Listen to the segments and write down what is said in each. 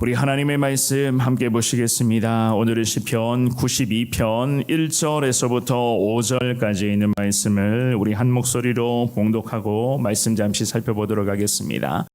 우리 하나님의 말씀 함께 보시겠습니다. 오늘은 시편 92편 1절에서부터 5절까지 있는 말씀을 우리 한 목소리로 봉독하고 말씀 잠시 살펴보도록 하겠습니다.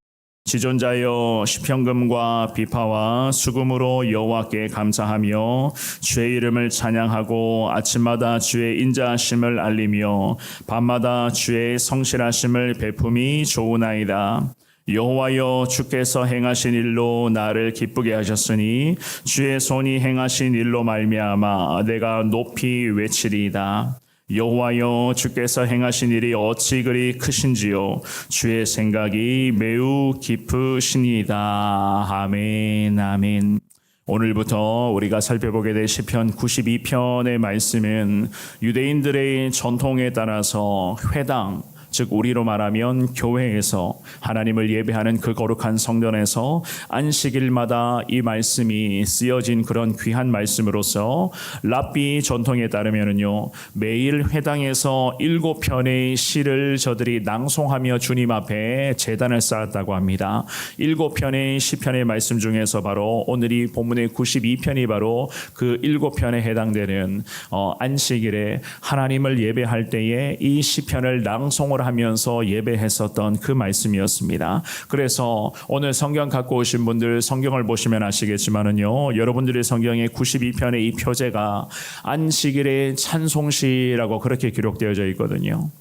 지존자여 시편금과 비파와 수금으로 여호와께 감사하며 주의 이름을 찬양하고 아침마다 주의 인자하심을 알리며 밤마다 주의 성실하심을 베품이 좋으나이다. 여호와여 주께서 행하신 일로 나를 기쁘게 하셨으니 주의 손이 행하신 일로 말미암아 내가 높이 외치리이다. 여호와여 주께서 행하신 일이 어찌 그리 크신지요 주의 생각이 매우 깊으시니이다. 아멘 아멘. 오늘부터 우리가 살펴보게 될 시편 92편의 말씀은 유대인들의 전통에 따라서 회당, 즉 우리로 말하면 교회에서 하나님을 예배하는 그 거룩한 성전에서 안식일마다 이 말씀이 쓰여진 그런 귀한 말씀으로서 랍비 전통에 따르면요 매일 회당에서 7편의 시를 저들이 낭송하며 주님 앞에 제단을 쌓았다고 합니다. 7편의 시편의 말씀 중에서 바로 오늘이 본문의 92편이 바로 그 7편에 해당되는 안식일에 하나님을 예배할 때에 이 시편을 낭송을 하면서 예배했었던 그 말씀이었습니다. 그래서 오늘 성경 갖고 오신 분들 성경을 보시면 아시겠지만은요, 여러분들의 성경의 92편의 이 표제가 안식일의 찬송시라고 그렇게 기록되어져 있거든요.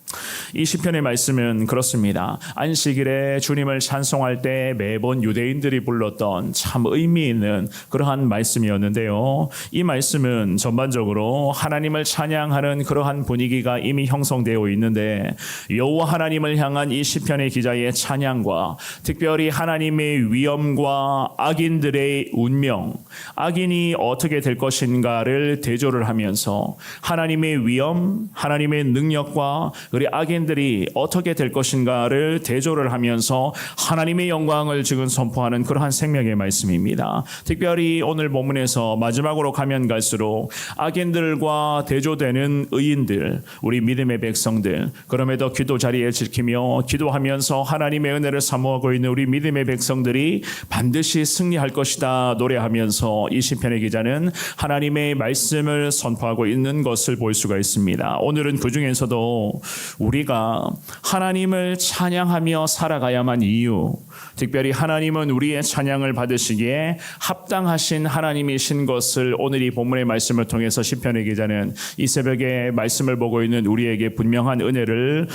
이 시편의 말씀은 그렇습니다. 안식일에 주님을 찬송할 때 매번 유대인들이 불렀던 참 의미 있는 그러한 말씀이었는데요. 이 말씀은 전반적으로 하나님을 찬양하는 그러한 분위기가 이미 형성되어 있는데 여호와 하나님을 향한 이 시편의 기자의 찬양과 특별히 하나님의 위엄과 악인들의 운명, 악인이 어떻게 될 것인가를 대조를 하면서 하나님의 위엄, 하나님의 능력과 우리 악인들이 어떻게 될 것인가를 대조를 하면서 하나님의 영광을 지금 선포하는 그러한 생명의 말씀입니다. 특별히 오늘 본문에서 마지막으로 가면 갈수록 악인들과 대조되는 의인들, 우리 믿음의 백성들, 그럼에도 기도 자리에 지키며 기도하면서 하나님의 은혜를 사모하고 있는 우리 믿음의 백성들이 반드시 승리할 것이다 노래하면서 이 시편의 기자는 하나님의 말씀을 선포하고 있는 것을 볼 수가 있습니다. 오늘은 그 중에서도 우리가 하나님을 찬양하며 살아가야만 이유, 특별히 하나님은 우리의 찬양을 받으시기에 합당하신 하나님이신 것을 오늘 이 본문의 말씀을 통해서 시편의 기자는 이 새벽에 말씀을 보고 있는 우리에게 분명한 은혜를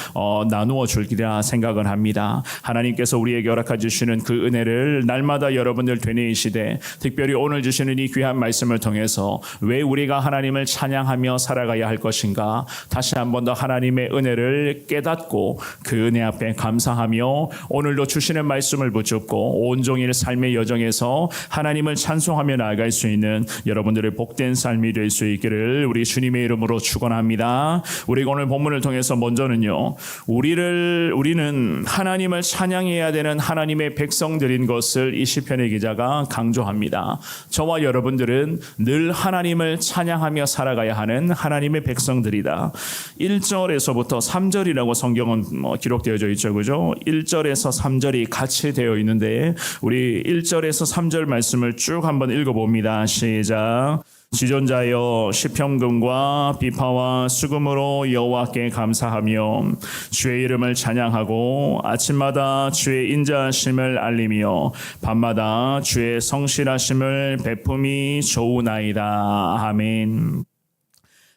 나누어 줄기라 생각을 합니다. 하나님께서 우리에게 허락해 주시는 그 은혜를 날마다 여러분들 되뇌이시되 특별히 오늘 주시는 이 귀한 말씀을 통해서 왜 우리가 하나님을 찬양하며 살아가야 할 것인가 다시 한 번 더 하나님의 은혜를 깨닫고 그 은혜 앞에 감사하며 오늘도 주시는 말씀을 붙잡고 온종일 삶의 여정에서 하나님을 찬송하며 나아갈 수 있는 여러분들의 복된 삶이 될 수 있기를 우리 주님의 이름으로 축원합니다. 우리가 오늘 본문을 통해서 먼저는요, 우리는 하나님을 찬양해야 되는 하나님의 백성들인 것을 이 시편의 기자가 강조합니다. 저와 여러분들은 늘 하나님을 찬양하며 살아가야 하는 하나님의 백성들이다. 1절에서부터 3절이라고 성경은 기록되어져 있죠, 그죠? 1절에서 3절이 같이 되어 있는데 우리 1절에서 3절 말씀을 쭉 한번 읽어봅니다. 시작. 지존자여 시편금과 비파와 수금으로 여호와께 감사하며 주의 이름을 찬양하고 아침마다 주의 인자하심을 알리며 밤마다 주의 성실하심을 베품이 좋으나이다. 아멘.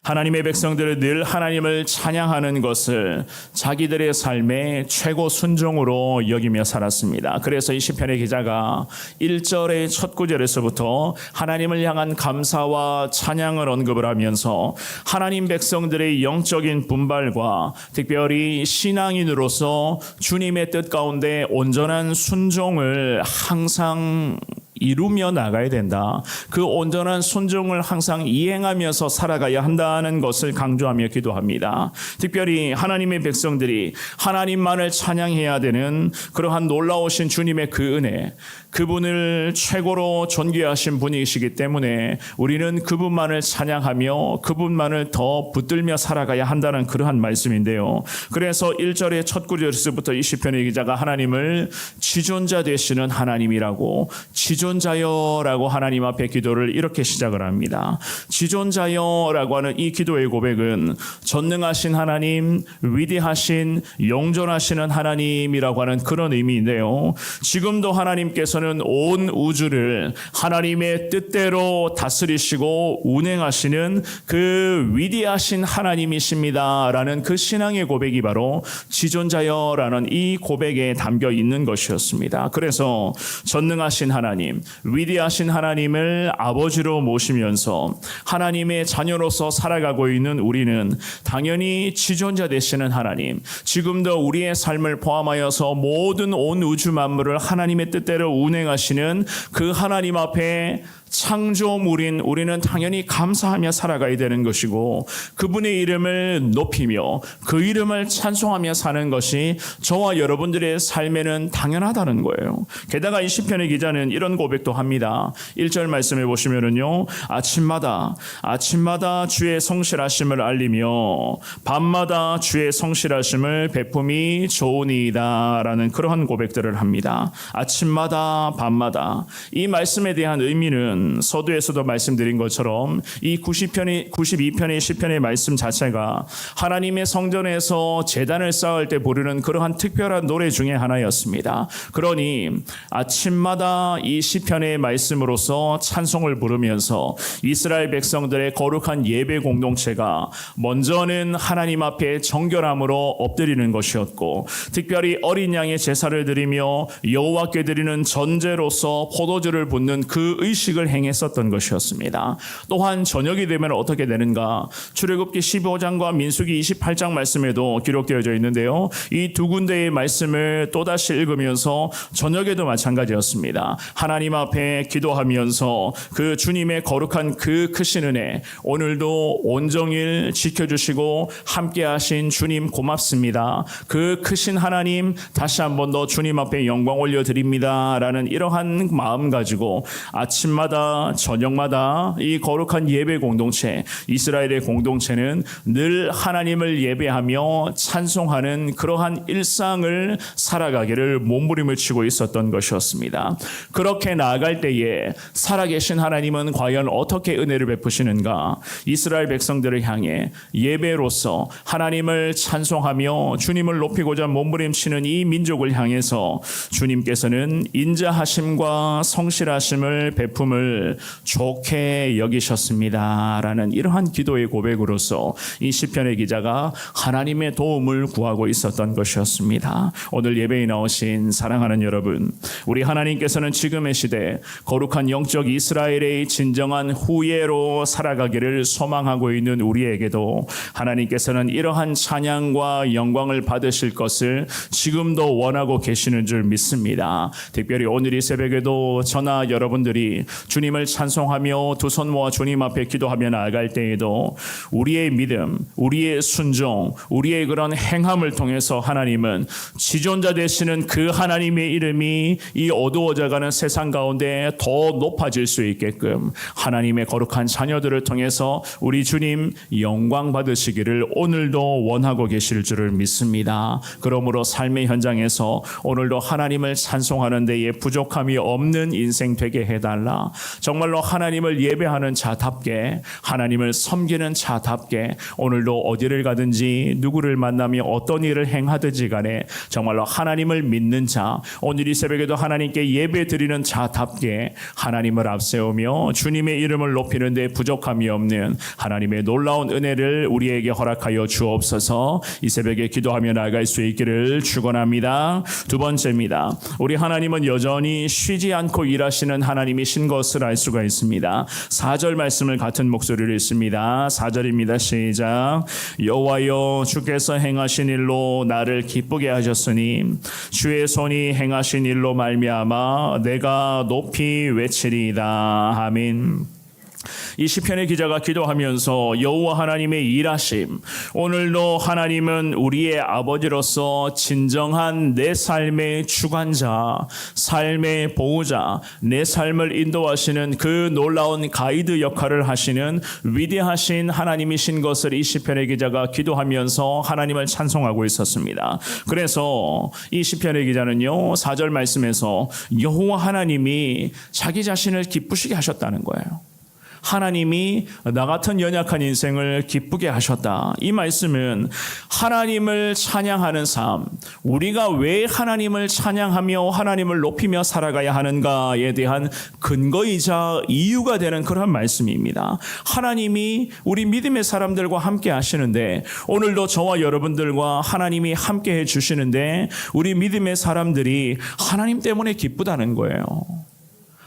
하나님의 백성들은 늘 하나님을 찬양하는 것을 자기들의 삶의 최고 순종으로 여기며 살았습니다. 그래서 이 시편의 기자가 1절의 첫 구절에서부터 하나님을 향한 감사와 찬양을 언급을 하면서 하나님 백성들의 영적인 분발과 특별히 신앙인으로서 주님의 뜻 가운데 온전한 순종을 항상 이루며 나가야 된다. 그 온전한 순종을 항상 이행하면서 살아가야 한다는 것을 강조하며 기도합니다. 특별히 하나님의 백성들이 하나님만을 찬양해야 되는 그러한 놀라우신 주님의 그 은혜, 그분을 최고로 존귀하신 분이시기 때문에 우리는 그분만을 찬양하며 그분만을 더 붙들며 살아가야 한다는 그러한 말씀인데요. 그래서 1절의 첫 구절에서부터 이 시편의 기자가 하나님을 지존자 되시는 하나님이라고, 지존 지존자여라고 하나님 앞에 기도를 이렇게 시작을 합니다. 지존자여라고 하는 이 기도의 고백은 전능하신 하나님, 위대하신 영존하시는 하나님이라고 하는 그런 의미인데요. 지금도 하나님께서는 온 우주를 하나님의 뜻대로 다스리시고 운행하시는 그 위대하신 하나님이십니다라는 그 신앙의 고백이 바로 지존자여라는 이 고백에 담겨 있는 것이었습니다. 그래서 전능하신 하나님, 위대하신 하나님을 아버지로 모시면서 하나님의 자녀로서 살아가고 있는 우리는 당연히 지존자 되시는 하나님, 지금도 우리의 삶을 포함하여서 모든 온 우주 만물을 하나님의 뜻대로 운행하시는 그 하나님 앞에 창조물인 우리는 당연히 감사하며 살아가야 되는 것이고, 그분의 이름을 높이며 그 이름을 찬송하며 사는 것이 저와 여러분들의 삶에는 당연하다는 거예요. 게다가 이 시편의 기자는 이런 고백도 합니다. 1절 말씀해 보시면은요, 아침마다 주의 성실하심을 알리며 밤마다 주의 성실하심을 베품이 좋으니이다 라는 그러한 고백들을 합니다. 아침마다 밤마다, 이 말씀에 대한 의미는 서두에서도 말씀드린 것처럼 이 92편의 시편의 말씀 자체가 하나님의 성전에서 제단을 쌓을 때 부르는 그러한 특별한 노래 중에 하나였습니다. 그러니 아침마다 이 시편의 말씀으로서 찬송을 부르면서 이스라엘 백성들의 거룩한 예배 공동체가 먼저는 하나님 앞에 정결함으로 엎드리는 것이었고, 특별히 어린 양의 제사를 드리며 여호와께 드리는 전제로서 포도주를 붓는 그 의식을 행했었던 것이었습니다. 또한 저녁이 되면 어떻게 되는가? 출애굽기 15장과 민수기 28장 말씀에도 기록되어져 있는데요. 이 두 군데의 말씀을 또다시 읽으면서 저녁에도 마찬가지였습니다. 하나님 앞에 기도하면서 그 주님의 거룩한 그 크신 은혜, 오늘도 온종일 지켜주시고 함께하신 주님 고맙습니다. 그 크신 하나님 다시 한 번 더 주님 앞에 영광 올려드립니다 라는 이러한 마음 가지고 아침마다 저녁마다 이 거룩한 예배 공동체, 이스라엘의 공동체는 늘 하나님을 예배하며 찬송하는 그러한 일상을 살아가기를 몸부림을 치고 있었던 것이었습니다. 그렇게 나아갈 때에 살아계신 하나님은 과연 어떻게 은혜를 베푸시는가? 이스라엘 백성들을 향해 예배로서 하나님을 찬송하며 주님을 높이고자 몸부림치는 이 민족을 향해서 주님께서는 인자하심과 성실하심을 베품을 좋게 여기셨습니다 라는 이러한 기도의 고백으로서 이 시편의 기자가 하나님의 도움을 구하고 있었던 것이었습니다. 오늘 예배에 나오신 사랑하는 여러분, 우리 하나님께서는 지금의 시대 거룩한 영적 이스라엘의 진정한 후예로 살아가기를 소망하고 있는 우리에게도 하나님께서는 이러한 찬양과 영광을 받으실 것을 지금도 원하고 계시는 줄 믿습니다. 특별히 오늘 이 새벽에도 저나 여러분들이 주님을 찬송하며 두 손 모아 주님 앞에 기도하며 나아갈 때에도 우리의 믿음, 우리의 순종, 우리의 그런 행함을 통해서 하나님은 지존자 되시는 그 하나님의 이름이 이 어두워져가는 세상 가운데 더 높아질 수 있게끔 하나님의 거룩한 자녀들을 통해서 우리 주님 영광 받으시기를 오늘도 원하고 계실 줄을 믿습니다. 그러므로 삶의 현장에서 오늘도 하나님을 찬송하는 데에 부족함이 없는 인생 되게 해달라. 정말로 하나님을 예배하는 자답게, 하나님을 섬기는 자답게 오늘도 어디를 가든지 누구를 만나며 어떤 일을 행하든지 간에 정말로 하나님을 믿는 자, 오늘 이 새벽에도 하나님께 예배 드리는 자답게 하나님을 앞세우며 주님의 이름을 높이는 데 부족함이 없는 하나님의 놀라운 은혜를 우리에게 허락하여 주옵소서. 이 새벽에 기도하며 나아갈 수 있기를 축원합니다. 두 번째입니다. 우리 하나님은 여전히 쉬지 않고 일하시는 하나님이신 것을 알 수가 있습니다. 4절 말씀을 같은 목소리로 읽습니다. 4절입니다. 시작. 여호와여, 주께서 행하신 일로 나를 기쁘게 하셨으니 주의 손이 행하신 일로 말미암아 내가 높이 외치리이다. 아멘. 이 시편의 기자가 기도하면서 여호와 하나님의 일하심, 오늘도 하나님은 우리의 아버지로서 진정한 내 삶의 주관자, 삶의 보호자, 내 삶을 인도하시는 그 놀라운 가이드 역할을 하시는 위대하신 하나님이신 것을 이 시편의 기자가 기도하면서 하나님을 찬송하고 있었습니다. 그래서 이 시편의 기자는요, 4절 말씀에서 여호와 하나님이 자기 자신을 기쁘시게 하셨다는 거예요. 하나님이 나 같은 연약한 인생을 기쁘게 하셨다. 이 말씀은 하나님을 찬양하는 삶, 우리가 왜 하나님을 찬양하며 하나님을 높이며 살아가야 하는가에 대한 근거이자 이유가 되는 그런 말씀입니다. 하나님이 우리 믿음의 사람들과 함께 하시는데, 오늘도 저와 여러분들과 하나님이 함께 해 주시는데, 우리 믿음의 사람들이 하나님 때문에 기쁘다는 거예요.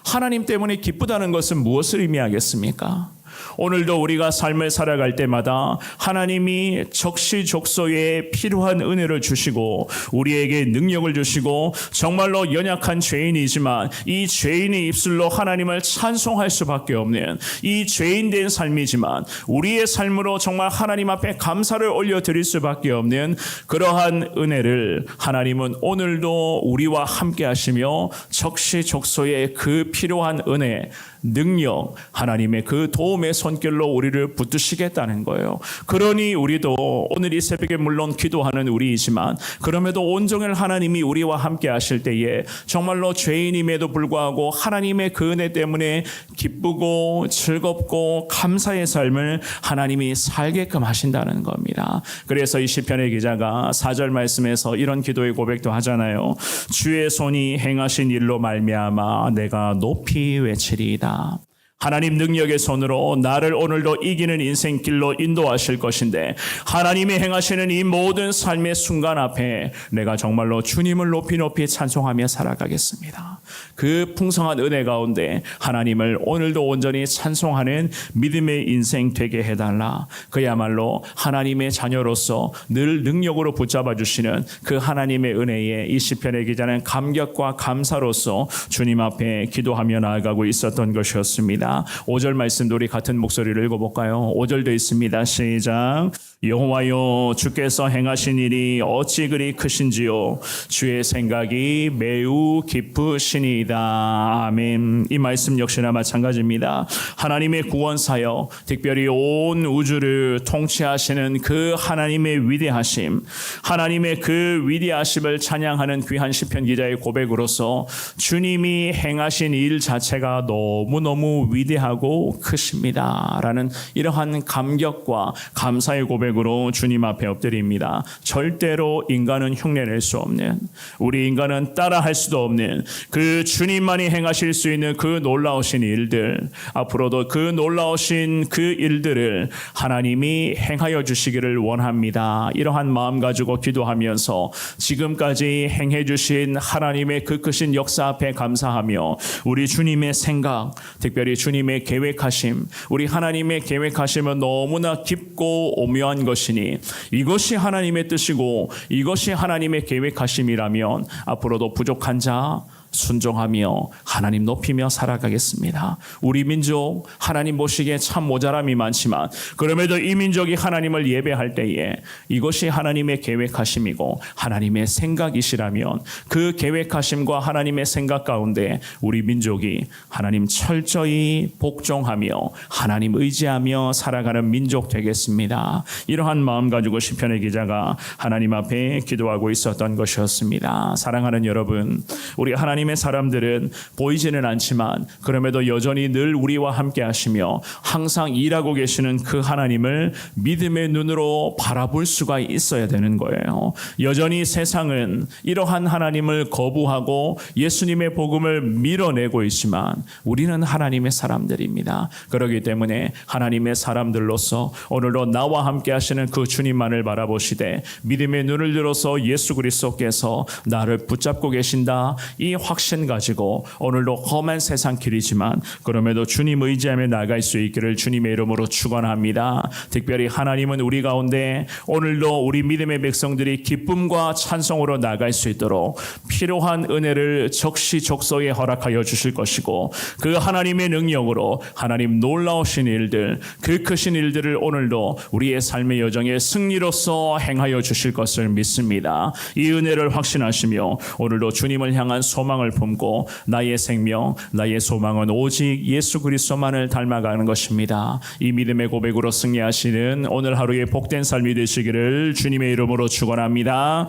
하나님 때문에 기쁘다는 것은 무엇을 의미하겠습니까? 오늘도 우리가 삶을 살아갈 때마다 하나님이 적시적소에 필요한 은혜를 주시고 우리에게 능력을 주시고 정말로 연약한 죄인이지만 이 죄인의 입술로 하나님을 찬송할 수밖에 없는 이 죄인된 삶이지만 우리의 삶으로 정말 하나님 앞에 감사를 올려드릴 수밖에 없는 그러한 은혜를 하나님은 오늘도 우리와 함께 하시며 적시적소에 그 필요한 은혜, 능력, 하나님의 그 도움의 손길로 우리를 붙드시겠다는 거예요. 그러니 우리도 오늘 이 새벽에 물론 기도하는 우리이지만 그럼에도 온종일 하나님이 우리와 함께 하실 때에 정말로 죄인임에도 불구하고 하나님의 그 은혜 때문에 기쁘고 즐겁고 감사의 삶을 하나님이 살게끔 하신다는 겁니다. 그래서 이 시편의 기자가 4절 말씀에서 이런 기도의 고백도 하잖아요. 주의 손이 행하신 일로 말미암아 내가 높이 외치리이다. 하나님 능력의 손으로 나를 오늘도 이기는 인생길로 인도하실 것인데, 하나님이 행하시는 이 모든 삶의 순간 앞에 내가 정말로 주님을 높이 찬송하며 살아가겠습니다. 그 풍성한 은혜 가운데 하나님을 오늘도 온전히 찬송하는 믿음의 인생 되게 해달라. 그야말로 하나님의 자녀로서 늘 능력으로 붙잡아 주시는 그 하나님의 은혜에 이 시편의 기자는 감격과 감사로서 주님 앞에 기도하며 나아가고 있었던 것이었습니다. 5절 말씀도 우리 같은 목소리를 읽어볼까요? 5절도 있습니다. 시작. 여호와여, 주께서 행하신 일이 어찌 그리 크신지요. 주의 생각이 매우 깊으시니이다. 아멘. 이 말씀 역시나 마찬가지입니다. 하나님의 구원 사역, 특별히 온 우주를 통치하시는 그 하나님의 위대하심, 하나님의 그 위대하심을 찬양하는 귀한 시편 기자의 고백으로서 주님이 행하신 일 자체가 너무너무 위대하고 크십니다 라는 이러한 감격과 감사의 고백으로 주님 앞에 엎드립니다. 절대로 인간은 흉내낼 수 없는, 우리 인간은 따라할 수도 없는 그 주님만이 행하실 수 있는 그 놀라우신 일들, 앞으로도 그 놀라우신 그 일들을 하나님이 행하여 주시기를 원합니다. 이러한 마음 가지고 기도하면서 지금까지 행해 주신 하나님의 그 크신 역사 앞에 감사하며 우리 주님의 생각, 특별히 주님의 계획하심, 우리 하나님의 계획하심은 너무나 깊고 오묘한 것이니 이것이 하나님의 뜻이고 이것이 하나님의 계획하심이라면 앞으로도 부족한 자 순종하며 하나님 높이며 살아가겠습니다. 우리 민족 하나님 보시기에 참 모자람이 많지만 그럼에도 이 민족이 하나님을 예배할 때에 이것이 하나님의 계획하심이고 하나님의 생각이시라면 그 계획하심과 하나님의 생각 가운데 우리 민족이 하나님 철저히 복종하며 하나님 의지하며 살아가는 민족 되겠습니다. 이러한 마음 가지고 시편의 기자가 하나님 앞에 기도하고 있었던 것이었습니다. 사랑하는 여러분, 우리 하나님의 사람들은 보이지는 않지만 그럼에도 여전히 늘 우리와 함께 하시며 항상 일하고 계시는 그 하나님을 믿음의 눈으로 바라볼 수가 있어야 되는 거예요. 여전히 세상은 이러한 하나님을 거부하고 예수님의 복음을 밀어내고 있지만 우리는 하나님의 사람들입니다. 그렇기 때문에 하나님의 사람들로서 오늘도 나와 함께 하시는 그 주님만을 바라보시되 믿음의 눈을 들어서 예수 그리스도께서 나를 붙잡고 계신다, 이 확신 가지고 오늘도 험한 세상 길이지만 그럼에도 주님 의지하며 나갈 수 있기를 주님의 이름으로 축원합니다. 특별히 하나님은 우리 가운데 오늘도 우리 믿음의 백성들이 기쁨과 찬송으로 나갈 수 있도록 필요한 은혜를 적시적소에 허락하여 주실 것이고 그 하나님의 능력으로 하나님 놀라우신 일들, 그 크신 일들을 오늘도 우리의 삶의 여정의 승리로서 행하여 주실 것을 믿습니다. 이 은혜를 확신하시며 오늘도 주님을 향한 소망을 품고 나의 생명, 나의 소망은 오직 예수 그리스도만을 닮아가는 것입니다. 이 믿음의 고백으로 승리하시는 오늘 하루의 복된 삶이 되시기를 주님의 이름으로 축원합니다.